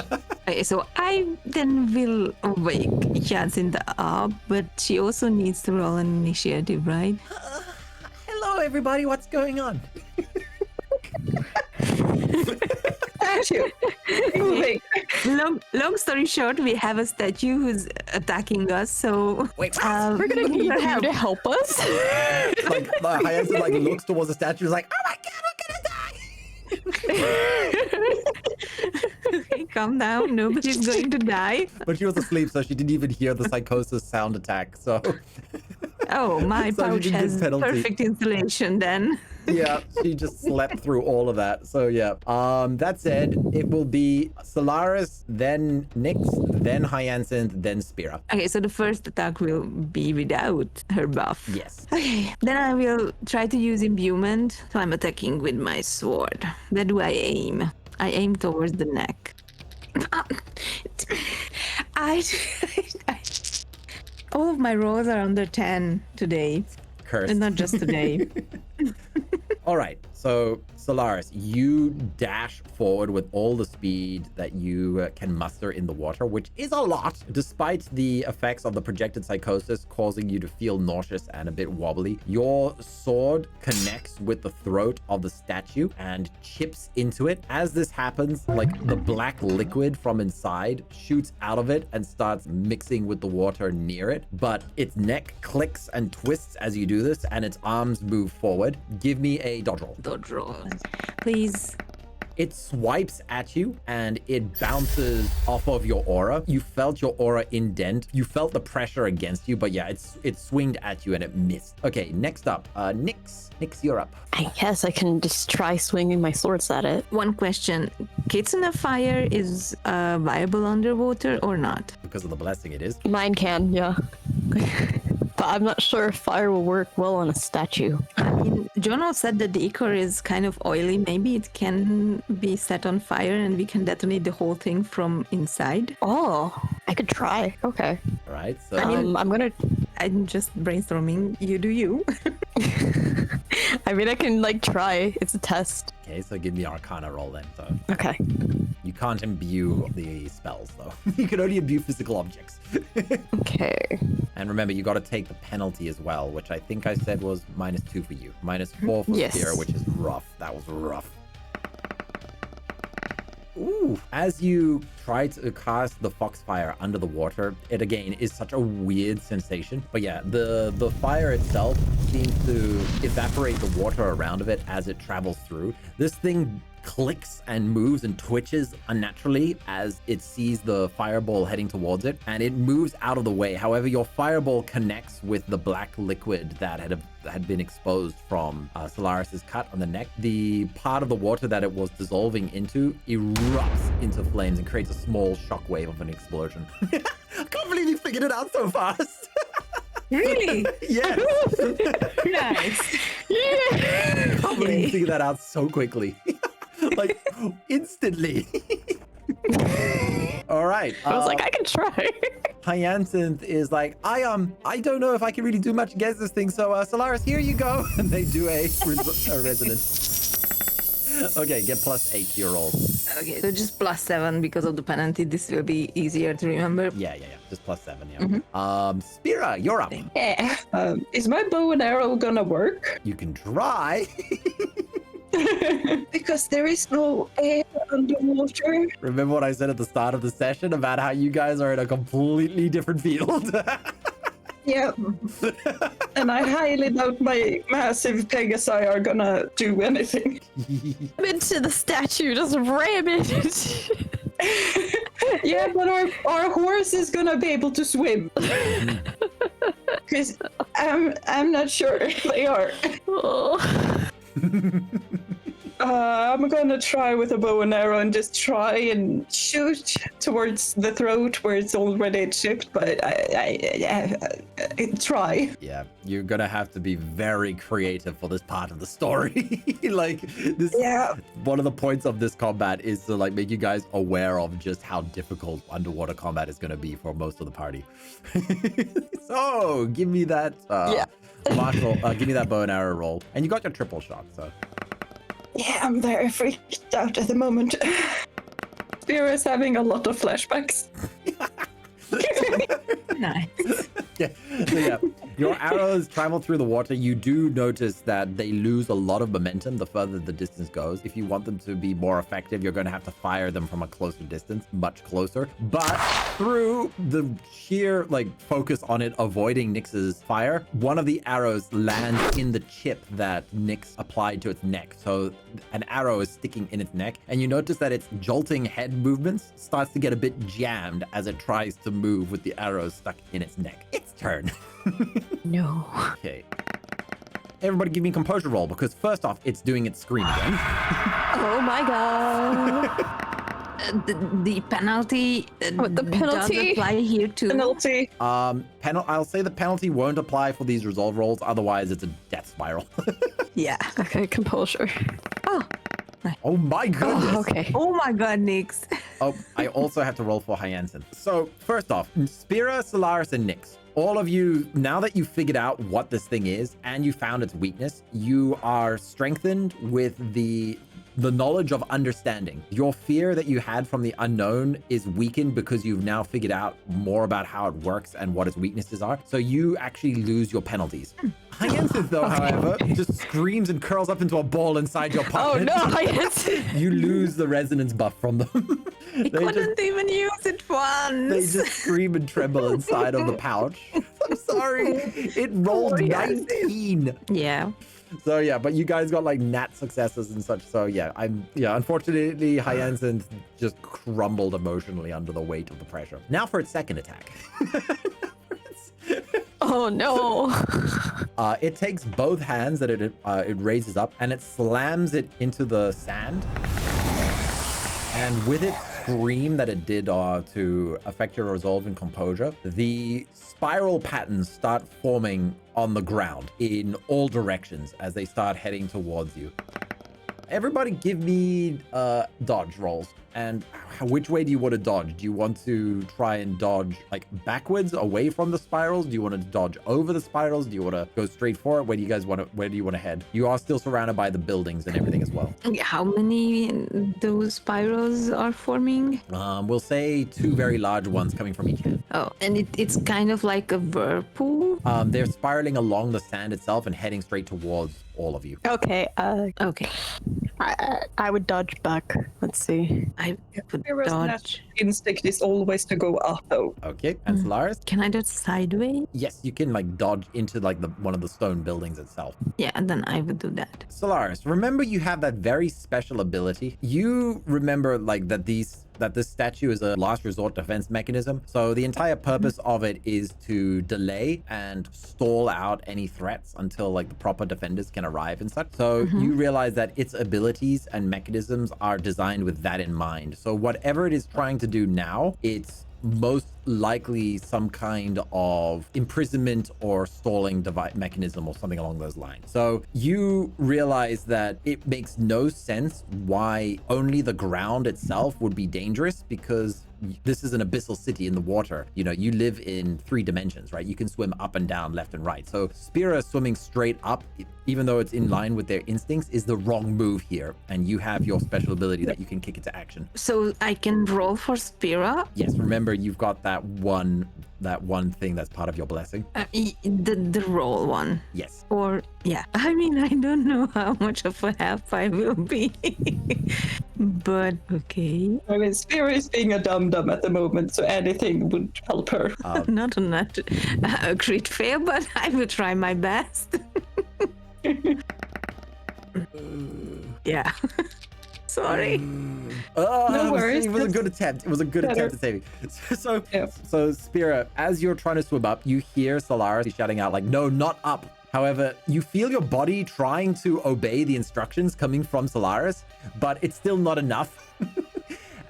Okay, so I then will wake Hyacinth up, but she also needs to roll an initiative, right? Hello, everybody. What's going on? Statue. Moving. Long story short, we have a statue who's attacking us, so Wait, We're gonna need you to help us. like Hyacinth like looks towards the statue, is like, oh my god, we're gonna die. Okay, calm down. Nobody's going to die. But she was asleep, so she didn't even hear the psychosis sound attack. So Oh, my So you pouch didn't get has penalty. perfect insulation then. yeah, she just slept through all of that. So yeah. That said, it will be Solaris, then Nyx, then Hyacinth, then Spira. Okay, so the first attack will be without her buff. Yes. Okay, then I will try to use imbuement. So I'm attacking with my sword. Where do I aim? I aim towards the neck. All of my rolls are under 10 today, Cursed. and not just today. All right, so Solaris, you dash forward with all the speed that you can muster in the water, which is a lot, despite the effects of the projected psychosis causing you to feel nauseous and a bit wobbly. Your sword connects with the throat of the statue and chips into it. As this happens, like the black liquid from inside shoots out of it and starts mixing with the water near it, but its neck clicks and twists as you do this, and its arms move forward. Give me a dodge roll. Dodge roll. Please. It swipes at you and it bounces off of your aura. You felt your aura indent. You felt the pressure against you, but yeah, it swinged at you and it missed. Okay, next up, Nyx. Nyx, you're up. I guess I can just try swinging my swords at it. One question. Kitchen of Fire is viable underwater or not? Because of the blessing, it is. Mine can, yeah. But I'm not sure if fire will work well on a statue. I mean, Jono said that the ichor is kind of oily. Maybe it can be set on fire and we can detonate the whole thing from inside. Oh, I could try. Okay. All right, so I'm gonna. I'm just brainstorming. You do you. I mean, I can like try. It's a test. okay, so give me Arcana roll then. So Okay. you can't imbue the spells though. You can only imbue physical objects. Okay. And remember, you got to take the penalty as well, which I think I said was -2 for you, -4 for Yes. Spira, which is rough. That was rough. Ooh. As you try to cast the foxfire under the water, it again is such a weird sensation. But yeah, the fire itself seems to evaporate the water around of it as it travels through. This thing clicks and moves and twitches unnaturally as it sees the fireball heading towards it, and it moves out of the way. However, your fireball connects with the black liquid that had been exposed from Solaris's cut on the neck. The part of the water that it was dissolving into erupts into flames and creates a small shockwave of an explosion. I can't believe you figured it out so fast. Really? Yes. Nice. I can't believe you figured that out so quickly. Like instantly. All right. I was like, I can try. Hyacinth is like, I don't know if I can really do much against this thing. So Solaris, here you go. And they do a resonance. Okay, get +8 to your roll. Okay, so just +7 because of the penalty. This will be easier to remember. Yeah. Just +7. Yeah. Spira, you're up. Yeah. Is my bow and arrow gonna work? You can try. Because there is no air underwater. Remember what I said at the start of the session about how you guys are in a completely different field? Yeah. And I highly doubt my massive Pegasi are gonna do anything. Into the statue, just ram it. Yeah, but our horse is gonna be able to swim. Because I'm not sure if they are. Oh. I'm gonna try with a bow and arrow and just try and shoot towards the throat where it's already chipped, but I try. Yeah, you're gonna have to be very creative for this part of the story. Like this, Yeah. one of the points of this combat is to like make you guys aware of just how difficult underwater combat is gonna be for most of the party. So give me that Marshall, give me that bow and arrow roll. And you got your triple shot, so Yeah, I'm very freaked out at the moment. Spira is having a lot of flashbacks. Nice. yeah. So yeah, your arrows travel through the water. You do notice that they lose a lot of momentum the further the distance goes. If you want them to be more effective, you're going to have to fire them from a closer distance, much closer. But through the sheer like focus on it avoiding Nyx's fire, one of the arrows lands in the chip that Nyx applied to its neck. So an arrow is sticking in its neck, and you notice that its jolting head movements starts to get a bit jammed as it tries to move with the arrows stuck in its neck. Its turn. No. Okay. Everybody give me a composure roll, because first off, it's doing its scream again. Oh my god. The penalty, What, the penalty? does apply here too. Penalty. I'll say the penalty won't apply for these resolve rolls, otherwise it's a death spiral. Yeah. Okay, composure. Oh, Oh my goodness. oh okay. Oh my god, Nyx. Oh, I also have to roll for Hyacinth. So, first off, Spira, Solaris, and Nyx. All of you, now that you've figured out what this thing is and you found its weakness, you are strengthened with the knowledge of understanding. Your fear that you had from the unknown is weakened because you've now figured out more about how it works and what its weaknesses are. So you actually lose your penalties. Hyacinth, though, however, just screams and curls up into a ball inside your Oh pocket. no, Hyacinth. You lose the resonance buff from them. I couldn't even use it once. They just scream and tremble inside of the pouch. I'm sorry. It rolled 19. Yeah. So yeah, but you guys got like nat successes and such. So yeah, unfortunately, Hyacinth just crumbled emotionally under the weight of the pressure. Now for its second attack. Oh no. It takes both hands that it raises up and it slams it into the sand. And with its scream that it did to affect your resolve and composure, the spiral patterns start forming on the ground in all directions as they start heading towards you. Everybody give me dodge rolls. And which way do you want to dodge? Do you want to try and dodge like backwards away from the spirals? Do you want to dodge over the spirals? Do you want to go straight for it? Where do you want to head? You are still surrounded by the buildings and everything as well. How many those spirals are forming? We'll say 2 very large ones coming from each end. Oh, and it's kind of like a whirlpool. They're spiraling along the sand itself and heading straight towards all of you. Okay, Okay. I would dodge back. Let's see. I would Spira's dodge. natural instinct is always to go up, though. Okay, and Solaris? Can I dodge sideways? Yes, you can like dodge into like one of the stone buildings itself. Yeah, then I would do that. Solaris, remember you have that very special ability. You remember like that this statue is a last resort defense mechanism. So the entire purpose of it is to delay and stall out any threats until like the proper defenders can arrive and such. So you realize that its abilities and mechanisms are designed with that in mind. So whatever it is trying to do now, it's most likely some kind of imprisonment or stalling device mechanism or something along those lines. So you realize that it makes no sense why only the ground itself would be dangerous, because this is an abyssal city in the water. You know, you live in 3 dimensions, right? You can swim up and down, left and right. So Spira swimming straight up, even though it's in line with their instincts, is the wrong move here. And you have your special ability that you can kick into action. So I can roll for Spira? Yes, remember you've got that one thing that's part of your blessing. The roll one. Yes. Or, yeah. I mean, I don't know how much of a half I will be. But, okay. I mean, Spira is being a dum-dum at the moment, so anything would help her. Not a crit fail, but I will try my best. Yeah. Sorry. No worries. It was a good attempt. It was a good attempt at saving. So Spira, as you're trying to swim up, you hear Solaris shouting out like, "No, not up. However, you feel your body trying to obey the instructions coming from Solaris, but it's still not enough.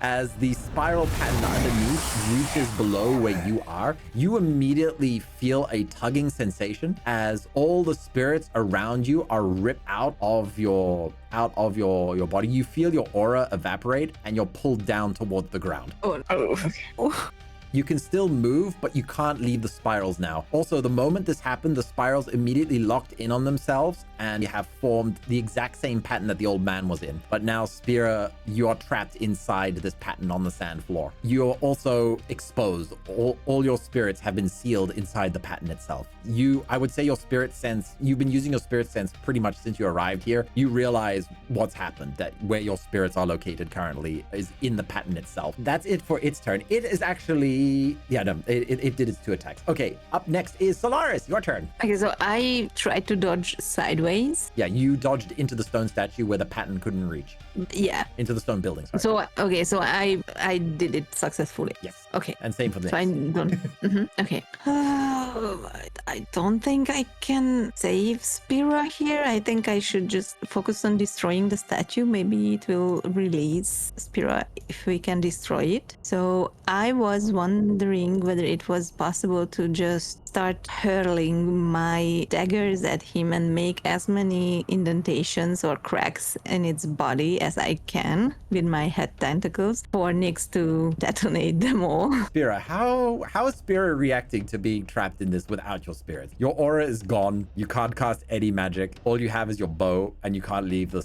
As the spiral pattern underneath reaches below where you are, you immediately feel a tugging sensation as all the spirits around you are ripped out of your body. You feel your aura evaporate and you're pulled down towards the ground. Oh, okay. You can still move, but you can't leave the spirals now. Also, the moment this happened, the spirals immediately locked in on themselves and you have formed the exact same pattern that the old man was in. But now, Spira, you are trapped inside this pattern on the sand floor. You're also exposed. All your spirits have been sealed inside the pattern itself. I would say your spirit sense, you've been using your spirit sense pretty much since you arrived here. You realize what's happened, that where your spirits are located currently is in the pattern itself. That's it for its turn. It is actually, it did its 2 attacks. Okay, up next is Solaris, your turn. Okay, so I tried to dodge sideways. Yeah, you dodged into the stone statue where the pattern couldn't reach. Yeah. Into the stone building, sorry. So, okay, so I did it successfully. Yes. Okay. And same for the So I next. don't. Okay. I don't think I can save Spira here. I think I should just focus on destroying the statue. Maybe it will release Spira if we can destroy it. So I was wondering whether it was possible to just start hurling my daggers at him and make as many indentations or cracks in its body as I can with my head tentacles for Nyx to detonate them all. Spira, how is Spira reacting to being trapped in this without your spirits? Your aura is gone. You can't cast any magic. All you have is your bow, and you can't leave the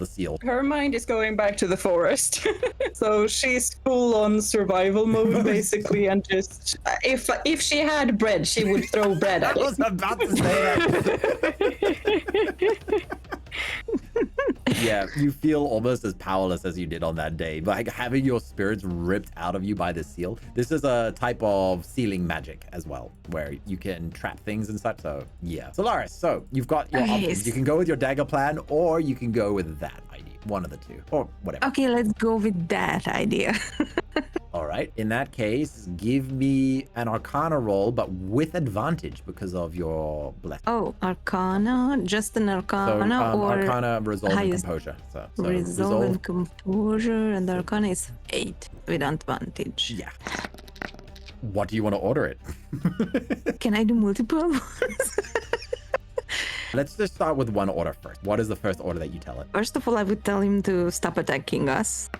seal. Her mind is going back to the forest. So she's full on survival mode, basically, and just if she had bread, she would throw bread I at it. was about to say that. Yeah, you feel almost as powerless as you did on that day. Like having your spirits ripped out of you by the seal. This is a type of sealing magic as well, where you can trap things and such. So yeah. Solaris, so you've got your options. You can go with your dagger plan, or you can go with that idea. One of the two, or whatever. Okay, let's go with that idea. All right. In that case, give me an Arcana roll, but with advantage because of your blessing. Oh, Arcana, just an Arcana, So or Arcana, Resolve, and highest- Composure. So Resolve and Composure, and Arcana is 8 with advantage. Yeah. What do you want to order it? Can I do multiple? Let's just start with one order first. What is the first order that you tell it? First of all, I would tell him to stop attacking us.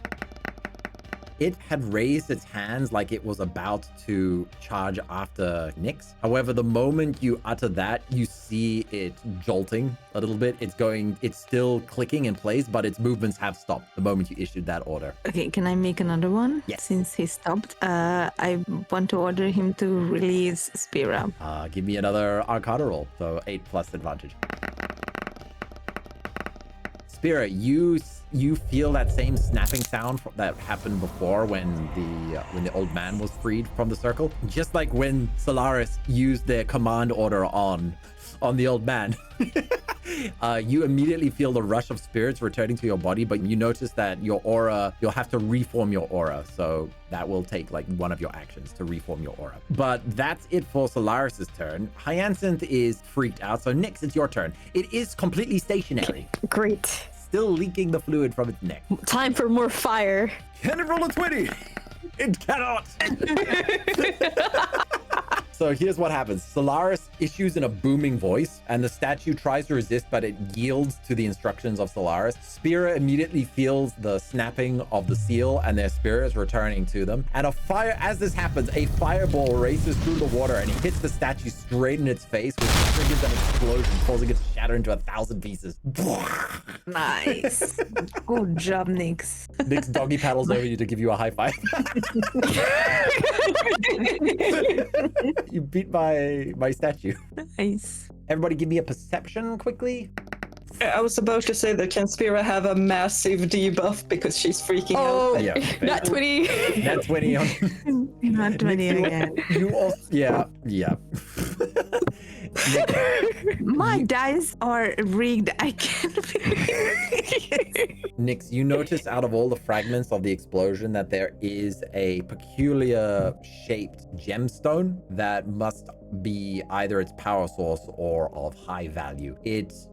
It had raised its hands like it was about to charge after Nyx. However, the moment you utter that, you see it jolting a little bit. It's still clicking in place, but its movements have stopped the moment you issued that order. Okay, can I make another one? Yes. Since he stopped, I want to order him to release Spira. Give me another Arcana roll. So 8 plus advantage. Spira, you feel that same snapping sound that happened before when the old man was freed from the circle. Just like when Solaris used their command order on the old man. You immediately feel the rush of spirits returning to your body, but you notice that your aura, you'll have to reform your aura. So that will take like one of your actions to reform your aura. But that's it for Solaris's turn. Hyacinth is freaked out. So Nyx, it's your turn. It is completely stationary. Great. Still leaking the fluid from its neck. Time for more fire. Can it roll a 20? It cannot. So here's what happens. Solaris issues in a booming voice, and the statue tries to resist, but it yields to the instructions of Solaris. Spira immediately feels the snapping of the seal, and their spirit is returning to them. And as this happens, a fireball races through the water and hits the statue straight in its face, which triggers an explosion, causing it to shatter into 1,000 pieces. Nice. Good job, Nyx. Nyx doggy paddles over you to give you a high five. You beat my statue. Nice. Everybody give me a perception quickly. I was about to say that can Spira have a massive debuff because she's freaking Oh, out. Yeah. not 20. That's 20 on. Not 20 again. You also, yeah. My dice are rigged. I can't believe it. Nyx, you notice out of all the fragments of the explosion that there is a peculiar shaped gemstone that must be either its power source or of high value.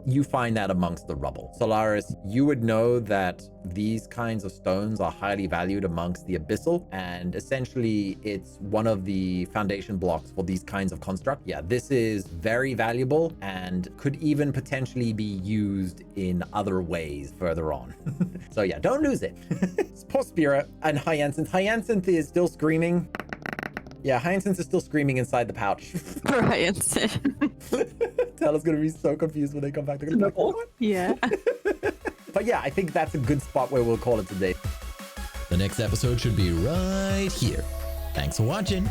You find that amongst the rubble. Solaris, you would know that these kinds of stones are highly valued amongst the Abyssal, and essentially it's one of the foundation blocks for these kinds of construct. Yeah, this is very valuable and could even potentially be used in other ways further on. So yeah, don't lose it. Poor Spira and Hyacinth. Hyacinth is still screaming. Yeah, Hyacinth is still screaming inside the pouch. Hyacinth. Tella's gonna be so confused when they come back. They're gonna be like, what? Yeah. But yeah, I think that's a good spot where we'll call it today. The next episode should be right here. Thanks for watching.